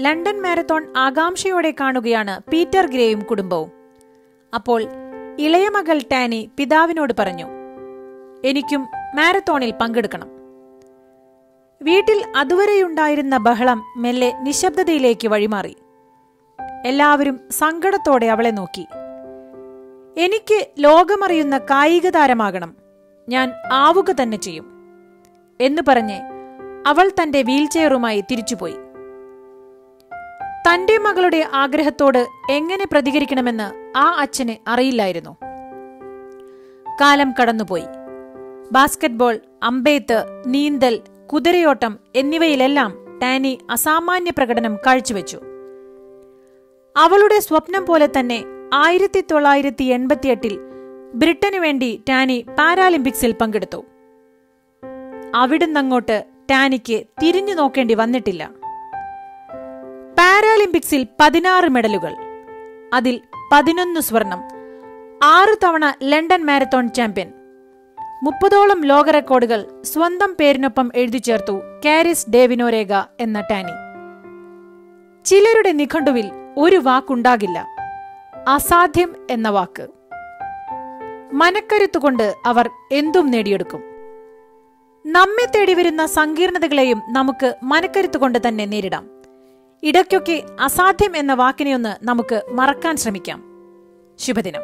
London marathon ആകാംക്ഷയോടെ കാണുകയാണ് Peter ഗ്രേയും കുടുംബവും. അപ്പോൾ ഇളയ മകൾ ടാനി പിതാവിനോട് പറഞ്ഞു, എനിക്കും മാരത്തോണിൽ പങ്കെടുക്കണം. വീട്ടിൽ അതുവരെയുണ്ടായിരുന്ന ബഹളം മെല്ലെ നിശബ്ദതയിലേക്ക് വഴിമാറി. എല്ലാവരും സങ്കടത്തോടെ അവളെ നോക്കി. എനിക്ക് ലോകമറിയുന്ന കായിക താരമാകണം, ഞാൻ ആവുക തന്നെ ചെയ്യും എന്ന് പറഞ്ഞ് അവൾ തന്റെ വീൽചെയറുമായി തിരിച്ചുപോയി. തന്റെ മകളുടെ ആഗ്രഹത്തോട് എങ്ങനെ പ്രതികരിക്കണമെന്ന് ആ അച്ഛന് അറിയില്ലായിരുന്നു. കാലം കടന്നുപോയി. ബാസ്കറ്റ്ബോൾ, അമ്പെയ്ത്ത്, നീന്തൽ, കുതിരയോട്ടം എന്നിവയിലെല്ലാം ടാനി അസാമാന്യ പ്രകടനം കാഴ്ചവെച്ചു. അവളുടെ സ്വപ്നം പോലെ തന്നെ 1988 ബ്രിട്ടനു വേണ്ടി ടാനി പാരാലിമ്പിക്സിൽ പങ്കെടുത്തു. അവിടുന്നങ്ങോട്ട് ടാനിക്ക് തിരിഞ്ഞു നോക്കേണ്ടി വന്നിട്ടില്ല. പാരാലിമ്പിക്സിൽ 16 മെഡലുകൾ, അതിൽ 11 സ്വർണം, 6 തവണ ലണ്ടൻ മാരത്തോൺ ചാമ്പ്യൻ, 30ഓളം ലോക റെക്കോർഡുകൾ സ്വന്തം പേരിനൊപ്പം എഴുതി ചേർത്തു കാരിസ് ഡേവിനോരേഗ എന്ന ടാനി. ചിലരുടെ നിഘണ്ടുവിൽ ഒരു വാക്കുണ്ടാകില്ല, അസാധ്യം എന്ന വാക്ക്. മനക്കരുത്തുകൊണ്ട് അവർ എന്തും നേടിയെടുക്കും. നമ്മെ തേടി വരുന്ന സങ്കീർണതകളെയും നമുക്ക് മനക്കരുത്തുകൊണ്ട് തന്നെ നേരിടാം. ഇടയ്ക്കൊക്കെ അസാധ്യം എന്ന വാക്കിനെയൊന്ന് നമുക്ക് മറക്കാൻ ശ്രമിക്കാം. ശുഭദിനം.